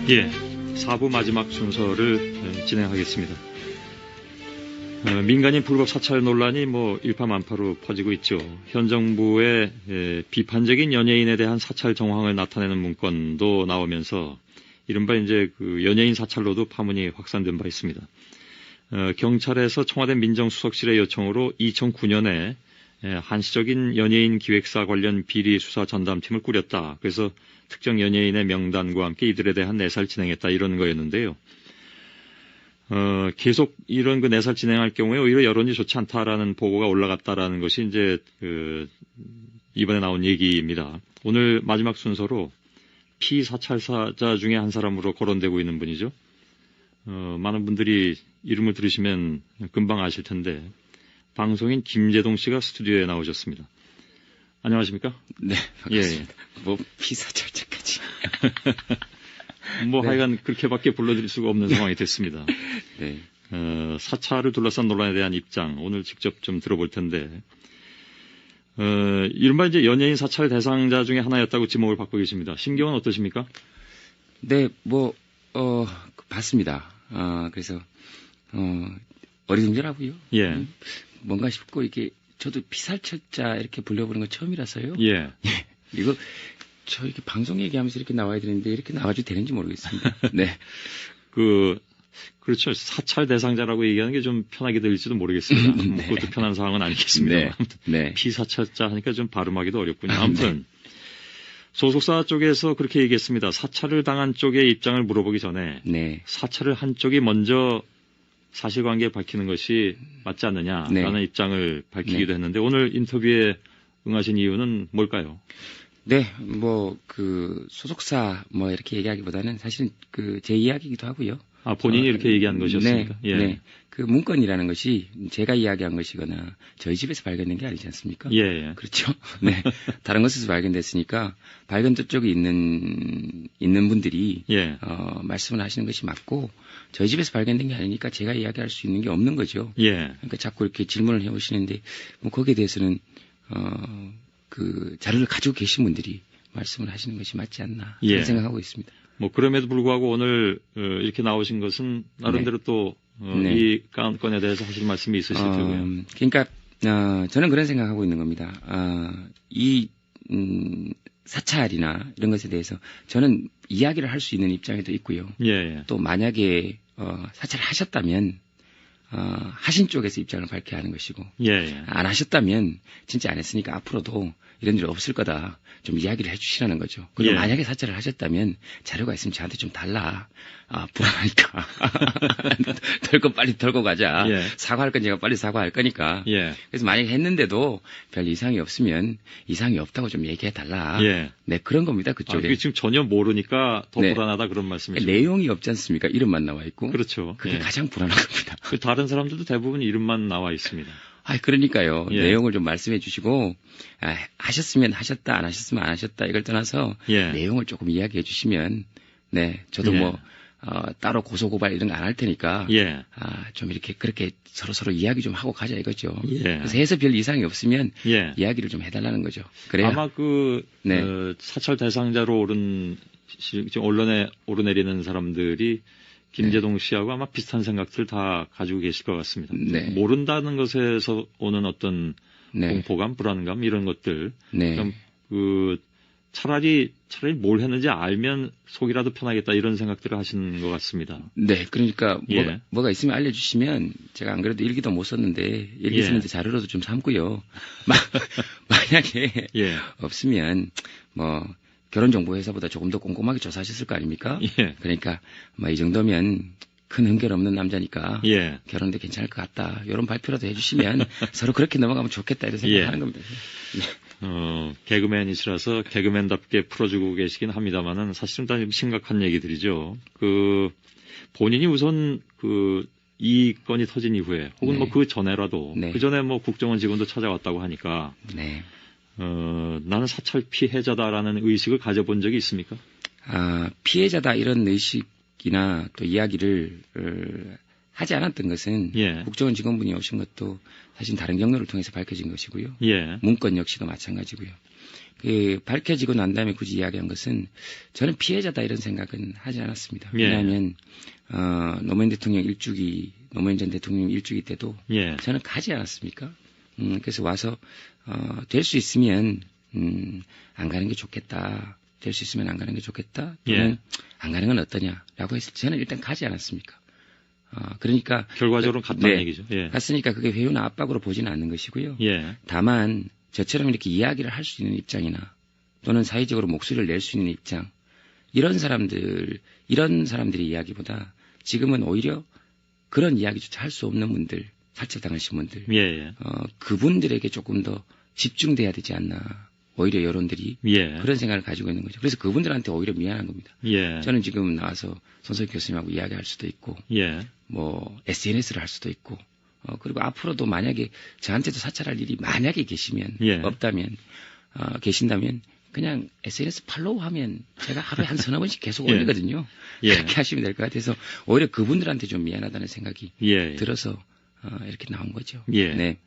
예, 4부 마지막 순서를 진행하겠습니다. 민간인 불법 사찰 논란이 일파만파로 퍼지고 있죠. 현 정부의 비판적인 연예인에 대한 사찰 정황을 나타내는 문건도 나오면서 이른바 이제 그 연예인 사찰로도 파문이 확산된 바 있습니다. 경찰에서 청와대 민정수석실의 요청으로 2009년에 한시적인 연예인 기획사 관련 비리 수사 전담팀을 꾸렸다. 그래서 특정 연예인의 명단과 함께 이들에 대한 내사를 진행했다. 이런 거였는데요. 계속 이런 그 내사를 진행할 경우에 오히려 여론이 좋지 않다라는 보고가 올라갔다라는 것이 이제 이번에 나온 얘기입니다. 오늘 마지막 순서로 피사찰사자 중에 한 사람으로 거론되고 있는 분이죠. 많은 분들이 이름을 들으시면 금방 아실 텐데 방송인 김재동 씨가 스튜디오에 나오셨습니다. 안녕하십니까? 네, 반갑습니다. 예. 피사찰자까지. 네. 하여간 그렇게밖에 불러드릴 수가 없는 상황이 됐습니다. 네. 사찰을 둘러싼 논란에 대한 입장 오늘 직접 좀 들어볼 텐데 이른바 이제 연예인 사찰 대상자 중에 하나였다고 지목을 받고 계십니다. 심경은 어떠십니까? 네, 봤습니다. 그래서 어리둥절하고요. 예. 뭔가 싶고 이게 저도 피사찰자 이렇게 불려보는 건 처음이라서요. 예. 이거 저 이렇게 방송 얘기하면서 이렇게 나와야 되는데 이렇게 나와도 되는지 모르겠습니다. 네. 그렇죠. 사찰 대상자라고 얘기하는 게 좀 편하게 들릴지도 모르겠습니다. 네. 그것도 편한 상황은 아니겠습니다. 네. 네. 피사찰자 하니까 좀 발음하기도 어렵군요. 아무튼 소속사 쪽에서 그렇게 얘기했습니다. 사찰을 당한 쪽의 입장을 물어보기 전에 네. 사찰을 한 쪽이 먼저 사실관계 밝히는 것이 맞지 않느냐라는 네. 입장을 밝히기도 했는데 오늘 인터뷰에 응하신 이유는 뭘까요? 네, 소속사 이렇게 얘기하기보다는 사실은 제 이야기이기도 하고요. 본인이 이렇게 얘기한 것이었습니까? 네, 예. 네. 그 문건이라는 것이 제가 이야기한 것이거나 저희 집에서 발견된 게 아니지 않습니까? 예. 그렇죠. 네. 다른 곳에서 발견됐으니까 발견된 쪽에 있는 분들이 예. 말씀을 하시는 것이 맞고 저희 집에서 발견된 게 아니니까 제가 이야기할 수 있는 게 없는 거죠. 예. 그러니까 자꾸 이렇게 질문을 해오시는데 거기에 대해서는 자료를 가지고 계신 분들이 말씀을 하시는 것이 맞지 않나 예. 생각하고 있습니다. 그럼에도 불구하고 오늘 이렇게 나오신 것은 나름대로 네. 또 네. 이 건에 대해서 하실 말씀이 있으실 테고요. 그러니까 저는 그런 생각하고 있는 겁니다. 사찰이나 이런 것에 대해서 저는 이야기를 할 수 있는 입장에도 있고요. 예. 또 만약에 사찰을 하셨다면 하신 쪽에서 입장을 밝혀야 하는 것이고 예. 안 하셨다면 진짜 안 했으니까 앞으로도 이런 일 없을 거다. 좀 이야기를 해주시라는 거죠. 그리고 예. 만약에 사찰을 하셨다면 자료가 있으면 저한테 좀 달라. 불안하니까. 덜 건 빨리 덜고 가자. 예. 사과할 건 제가 빨리 사과할 거니까. 예. 그래서 만약에 했는데도 별 이상이 없으면 이상이 없다고 좀 얘기해 달라. 예. 네, 그런 겁니다. 그쪽에. 그게 지금 전혀 모르니까 더 네. 불안하다 그런 말씀이시죠? 내용이 없지 않습니까? 이름만 나와 있고. 그렇죠. 그게 예. 가장 불안한 겁니다. 다른 사람들도 대부분 이름만 나와 있습니다. 그러니까요. 예. 내용을 좀 말씀해 주시고, 하셨으면 하셨다, 안 하셨으면 안 하셨다, 이걸 떠나서, 예. 내용을 조금 이야기해 주시면, 네, 저도 예. 따로 고소고발 이런 거 안 할 테니까, 예. 좀 이렇게, 그렇게 서로 이야기 좀 하고 가자 이거죠. 예. 그래서 해서 별 이상이 없으면, 예. 이야기를 좀 해달라는 거죠. 그래야. 아마 네. 사찰 대상자로 지금 언론에 오르내리는 사람들이 김재동 씨하고 아마 비슷한 생각들 다 가지고 계실 것 같습니다. 네. 모른다는 것에서 오는 어떤 네. 공포감, 불안감 이런 것들. 네. 그럼 차라리 뭘 했는지 알면 속이라도 편하겠다 이런 생각들을 하시는 것 같습니다. 네, 그러니까 예. 뭐가 있으면 알려주시면 제가 안 그래도 일기도 못 썼는데 일기 예. 쓰는데 자료로도 좀 삼고요. 만약에 예. 없으면 결혼정보회사보다 조금 더 꼼꼼하게 조사하셨을 거 아닙니까? 예. 그러니까 이 정도면 큰 흠결 없는 남자니까 예. 결혼도 괜찮을 것 같다. 이런 발표라도 해주시면 서로 그렇게 넘어가면 좋겠다 이런 생각하는 예. 겁니다. 네. 개그맨이시라서 개그맨답게 풀어주고 계시긴 합니다만은 사실은 다 심각한 얘기들이죠. 본인이 우선 이 건이 터진 이후에 혹은 네. 그 전에라도 네. 그 전에 국정원 직원도 찾아왔다고 하니까 네. 나는 사찰 피해자다라는 의식을 가져본 적이 있습니까? 피해자다 이런 의식이나 또 이야기를 하지 않았던 것은 예. 국정원 직원분이 오신 것도 사실 다른 경로를 통해서 밝혀진 것이고요. 예. 문건 역시도 마찬가지고요. 밝혀지고 난 다음에 굳이 이야기한 것은 저는 피해자다 이런 생각은 하지 않았습니다. 예. 왜냐하면 노무현 대통령 일주기, 노무현 전 대통령 일주기 때도 예. 저는 가지 않았습니까? 그래서 와서 될 수 있으면 안 가는 게 좋겠다. 될 수 있으면 안 가는 게 좋겠다. 또는 예. 안 가는 건 어떠냐라고 했을 때 저는 일단 가지 않았습니까? 그러니까 결과적으로 갔다는 네, 얘기죠. 예. 갔으니까 그게 회유나 압박으로 보지는 않는 것이고요. 예. 다만 저처럼 이렇게 이야기를 할 수 있는 입장이나 또는 사회적으로 목소리를 낼 수 있는 입장 이런 사람들의 이야기보다 지금은 오히려 그런 이야기조차 할 수 없는 분들, 사찰당하신 분들, 예. 예. 그분들에게 조금 더 집중돼야 되지 않나. 오히려 여론들이 예. 그런 생각을 가지고 있는 거죠. 그래서 그분들한테 오히려 미안한 겁니다. 예. 저는 지금 나와서 손석희 교수님하고 이야기할 수도 있고, 예. 뭐 SNS를 할 수도 있고, 그리고 앞으로도 만약에 저한테도 사찰할 일이 만약에 계시면 예. 없다면 계신다면 그냥 SNS 팔로우하면 제가 하루에 한 서너 번씩 계속 예. 올리거든요. 예. 그렇게 하시면 될 것 같아서 오히려 그분들한테 좀 미안하다는 생각이 예. 들어서 이렇게 나온 거죠. 예. 네.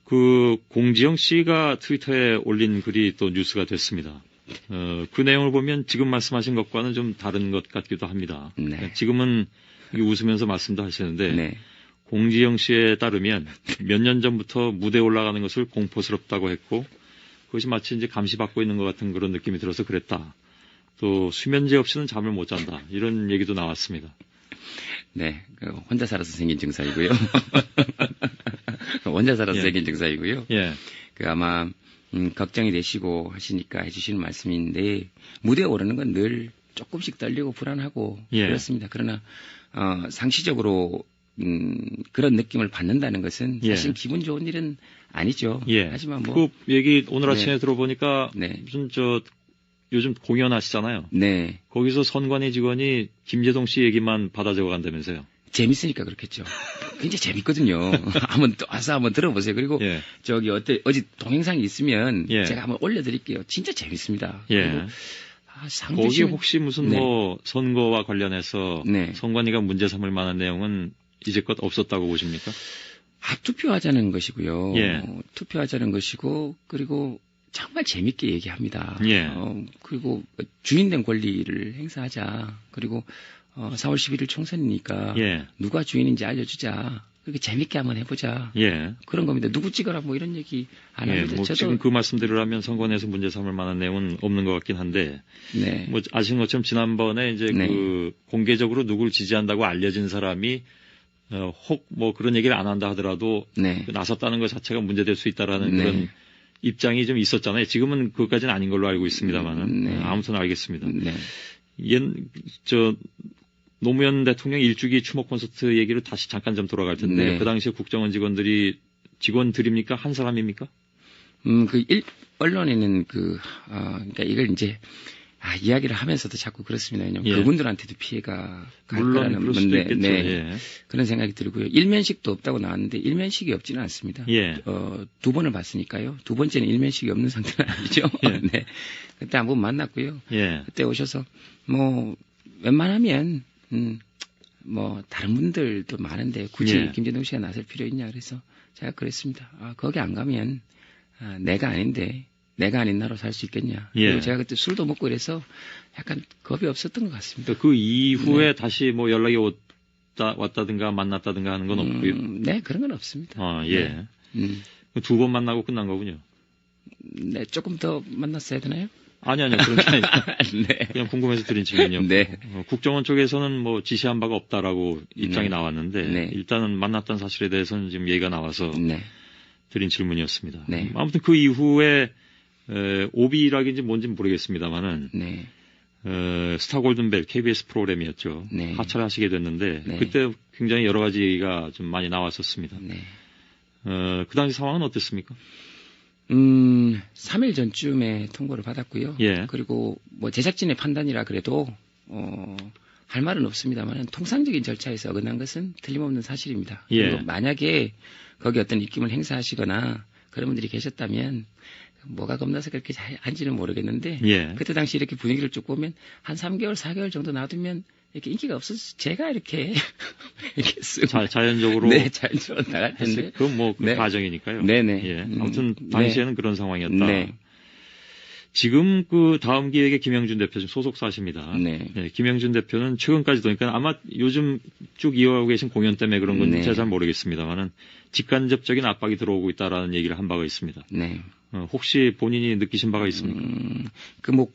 그 공지영 씨가 트위터에 올린 글이 또 뉴스가 됐습니다. 그 내용을 보면 지금 말씀하신 것과는 좀 다른 것 같기도 합니다. 네. 지금은 웃으면서 말씀도 하시는데 네. 공지영 씨에 따르면 몇 년 전부터 무대에 올라가는 것을 공포스럽다고 했고 그것이 마치 이제 감시받고 있는 것 같은 그런 느낌이 들어서 그랬다. 또 수면제 없이는 잠을 못 잔다. 이런 얘기도 나왔습니다. 네, 혼자 살아서 생긴 증상이고요. 혼자 살아서 예. 생긴 증상이고요. 예. 아마 걱정이 되시고 하시니까 해주시는 말씀인데 무대에 오르는 건 늘 조금씩 떨리고 불안하고 예. 그렇습니다. 그러나 상시적으로 그런 느낌을 받는다는 것은 예. 사실 기분 좋은 일은 아니죠. 예. 하지만 뭐 그 얘기 오늘 아침에 네. 들어보니까 네. 무슨 요즘 공연하시잖아요. 네. 거기서 선관위 직원이 김재동 씨 얘기만 받아 적어 간다면서요. 재밌으니까 그렇겠죠. 굉장히 재밌거든요. 와서 한번 들어보세요. 그리고 예. 어제 동영상이 있으면 예. 제가 한번 올려드릴게요. 진짜 재밌습니다. 예. 그리고 상 거기 주시면 혹시 무슨 네. 뭐 선거와 관련해서 네. 선관위가 문제 삼을 만한 내용은 이제껏 없었다고 보십니까? 투표하자는 것이고요. 예. 투표하자는 것이고 그리고 정말 재밌게 얘기합니다. 예. 그리고 주인된 권리를 행사하자. 그리고 4월 11일 총선이니까 예. 누가 주인인지 알려주자. 그렇게 재밌게 한번 해보자. 예. 그런 겁니다. 누구 찍어라 뭐 이런 얘기 안 예. 합니다. 뭐 저도 지금 그 말씀대로라면 선관위에서 문제 삼을 만한 내용은 없는 것 같긴 한데 네. 뭐 아시는 것처럼 지난번에 이제 네. 그 공개적으로 누굴 지지한다고 알려진 사람이 혹 뭐 그런 얘기를 안 한다 하더라도 네. 나섰다는 것 자체가 문제될 수 있다라는 네. 그런 입장이 좀 있었잖아요. 지금은 그것까지는 아닌 걸로 알고 있습니다만은 네. 아무튼 알겠습니다. 네. 노무현 대통령 일주기 추모 콘서트 얘기를 다시 잠깐 좀 돌아갈 텐데 네. 그 당시에 국정원 직원들입니까? 한 사람입니까? 언론에는 그러니까 이걸 이제 이야기를 하면서도 자꾸 그렇습니다. 왜냐면 예. 그분들한테도 피해가 갈 물론 거라는 그럴 수도 건데, 있겠죠. 네. 예. 그런 생각이 들고요. 일면식도 없다고 나왔는데 일면식이 없지는 않습니다. 예. 두 번을 봤으니까요. 두 번째는 일면식이 없는 상태는 아니죠. 예. 네. 그때 한 번 만났고요. 예. 그때 오셔서 뭐 웬만하면 뭐 다른 분들도 많은데 굳이 예. 김재동 씨가 나설 필요 있냐 그래서 제가 그랬습니다. 거기 안 가면 내가 아닌데 내가 아닌 나로 살 수 있겠냐. 예. 그리고 제가 그때 술도 먹고 이래서 약간 겁이 없었던 것 같습니다. 그 이후에 네. 다시 뭐 연락이 왔다든가 만났다든가 하는 건 없고요. 네, 그런 건 없습니다. 예. 네. 두 번 만나고 끝난 거군요. 네, 조금 더 만났어야 되나요? 아니요. 그런 게 아니라 네. 그냥 궁금해서 드린 질문이었고 네. 국정원 쪽에서는 뭐 지시한 바가 없다라고 입장이 네. 나왔는데 네. 일단은 만났던 사실에 대해서는 지금 얘기가 나와서 네. 드린 질문이었습니다. 네. 아무튼 그 이후에 오비락인지 뭔지 모르겠습니다만은 네. 스타 골든벨 KBS 프로그램이었죠. 네. 하차하시게 됐는데 네. 그때 굉장히 여러 가지가 좀 많이 나왔었습니다. 네. 그 당시 상황은 어땠습니까? 3일 전쯤에 통보를 받았고요. 예. 그리고 뭐 제작진의 판단이라 그래도 할 말은 없습니다만 통상적인 절차에서 어긋난 것은 틀림없는 사실입니다. 예. 그리고 만약에 거기 어떤 입김을 행사하시거나 그런 분들이 계셨다면 뭐가 겁나서 그렇게 한지는 모르겠는데 예. 그때 당시 이렇게 분위기를 쭉 보면 한 3개월, 4개월 정도 놔두면 이렇게 인기가 없어서 제가 이렇게 이렇게 쓰고 자연적으로 네, 자연스러워 나갈 텐데. 그건 뭐 그 네. 과정이니까요. 네네. 예. 아무튼 당시에는 그런 상황이었다. 네. 지금 그 다음 기획의 김영준 대표 지금 소속사십니다. 네. 네, 김영준 대표는 최근까지 보니까 아마 요즘 쭉 이어가고 계신 공연 때문에 그런 건지 네. 제가 잘 모르겠습니다만은 직간접적인 압박이 들어오고 있다라는 얘기를 한 바가 있습니다. 네. 혹시 본인이 느끼신 바가 있습니까? 뭐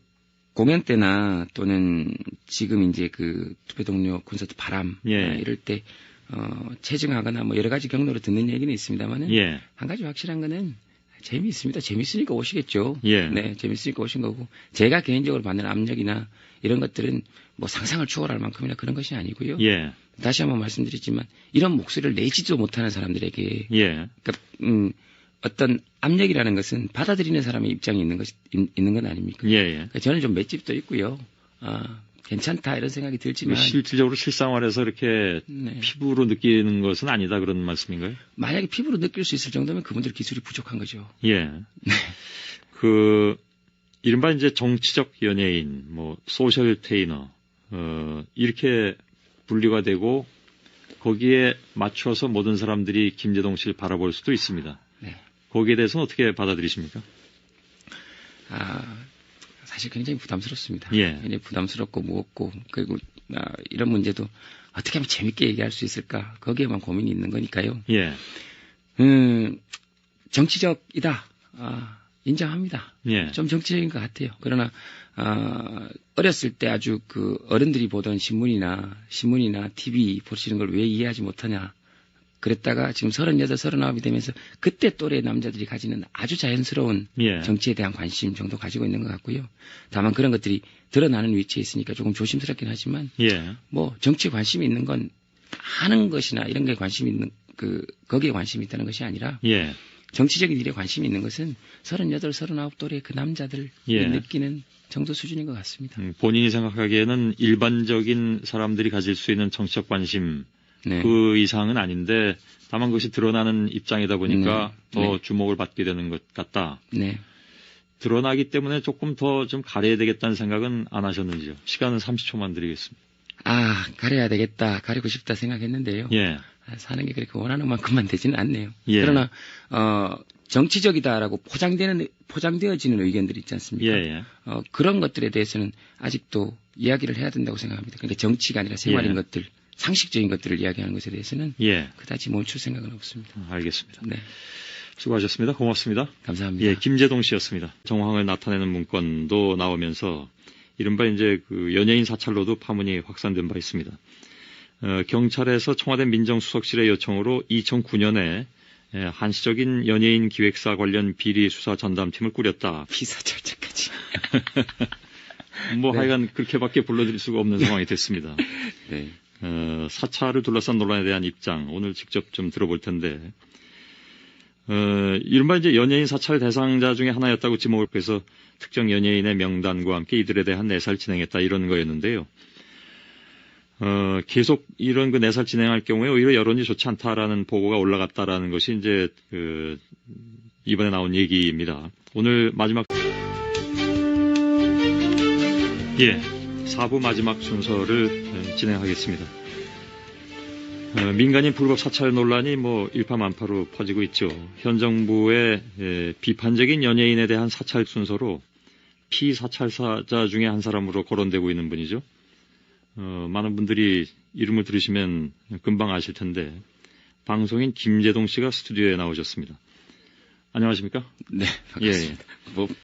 공연 때나 또는 지금 이제 그 투표 동료 콘서트 바람 예. 이럴 때 체증하거나 뭐 여러 가지 경로로 듣는 얘기는 있습니다만은 예. 한 가지 확실한 거는 재미있습니다. 재밌으니까 오시겠죠. 예. 네, 재밌으니까 오신 거고 제가 개인적으로 받는 압력이나 이런 것들은 뭐 상상을 초월할 만큼이나 그런 것이 아니고요. 예. 다시 한번 말씀드리지만 이런 목소리를 내지도 못하는 사람들에게 예. 그러니까 어떤 압력이라는 것은 받아들이는 사람의 입장이 있는 건 아닙니까? 예. 예. 그러니까 저는 좀 맷집도 있고요. 괜찮다 이런 생각이 들지만 실질적으로 실생활에서 이렇게 네. 피부로 느끼는 것은 아니다 그런 말씀인가요? 만약에 피부로 느낄 수 있을 정도면 그분들 기술이 부족한 거죠. 예. 그 이른바 이제 정치적 연예인, 뭐 소셜 테이너 이렇게 분류가 되고 거기에 맞춰서 모든 사람들이 김제동 씨를 바라볼 수도 있습니다. 네. 거기에 대해서는 어떻게 받아들이십니까? 사실 굉장히 부담스럽습니다. 예. 굉장히 부담스럽고 무겁고 그리고 이런 문제도 어떻게 하면 재밌게 얘기할 수 있을까 거기에만 고민이 있는 거니까요. 예. 정치적이다. 인정합니다. 예. 좀 정치적인 것 같아요. 그러나 어렸을 때 아주 그 어른들이 보던 신문이나 TV 보시는 걸 왜 이해하지 못하냐. 그랬다가 지금 38, 39이 되면서 그때 또래 남자들이 가지는 아주 자연스러운 예. 정치에 대한 관심 정도 가지고 있는 것 같고요. 다만 그런 것들이 드러나는 위치에 있으니까 조금 조심스럽긴 하지만 예. 뭐 정치에 관심이 있는 건 하는 것이나 이런 게 관심이 있는 거기에 관심이 있다는 것이 아니라 예. 정치적인 일에 관심이 있는 것은 38, 39 또래 그 남자들이 예. 느끼는 정도 수준인 것 같습니다. 본인이 생각하기에는 일반적인 사람들이 가질 수 있는 정치적 관심 네. 그 이상은 아닌데 다만 그것이 드러나는 입장이다 보니까 더 주목을 받게 되는 것 같다. 네. 드러나기 때문에 조금 더 좀 가려야 되겠다는 생각은 안 하셨는지요? 시간은 30초만 드리겠습니다. 가려야 되겠다, 가리고 싶다 생각했는데요. 예. 사는 게 그렇게 원하는 만큼만 되지는 않네요. 예. 그러나 정치적이다라고 포장되어지는 의견들이 있지 않습니까? 예. 그런 것들에 대해서는 아직도 이야기를 해야 된다고 생각합니다. 그러니까 정치가 아니라 생활인 예. 것들, 상식적인 것들을 이야기하는 것에 대해서는 예. 그다지 멈출 생각은 없습니다. 알겠습니다. 네, 수고하셨습니다. 고맙습니다. 감사합니다. 예, 김제동 씨였습니다. 정황을 나타내는 문건도 나오면서 이른바 이제 그 연예인 사찰로도 파문이 확산된 바 있습니다. 경찰에서 청와대 민정수석실의 요청으로 2009년에 한시적인 연예인 기획사 관련 비리 수사 전담팀을 꾸렸다. 피사절차까지. 뭐 네. 하여간 그렇게밖에 불러드릴 수가 없는 상황이 됐습니다. 네. 사찰을 둘러싼 논란에 대한 입장 오늘 직접 좀 들어볼 텐데 이른바 이제 연예인 사찰 대상자 중에 하나였다고 지목을 해서 특정 연예인의 명단과 함께 이들에 대한 내사를 진행했다 이런 거였는데요. 계속 이런 그 내사를 진행할 경우에 오히려 여론이 좋지 않다라는 보고가 올라갔다라는 것이 이제 이번에 나온 얘기입니다. 오늘 마지막 4부 마지막 순서를 진행하겠습니다. 민간인 불법 사찰 논란이 뭐 일파만파로 퍼지고 있죠. 현 정부의 비판적인 연예인에 대한 사찰 순서로 피사찰사자 중에 한 사람으로 거론되고 있는 분이죠. 많은 분들이 이름을 들으시면 금방 아실 텐데 방송인 김제동 씨가 스튜디오에 나오셨습니다. 안녕하십니까? 네, 반갑습니다. 뭐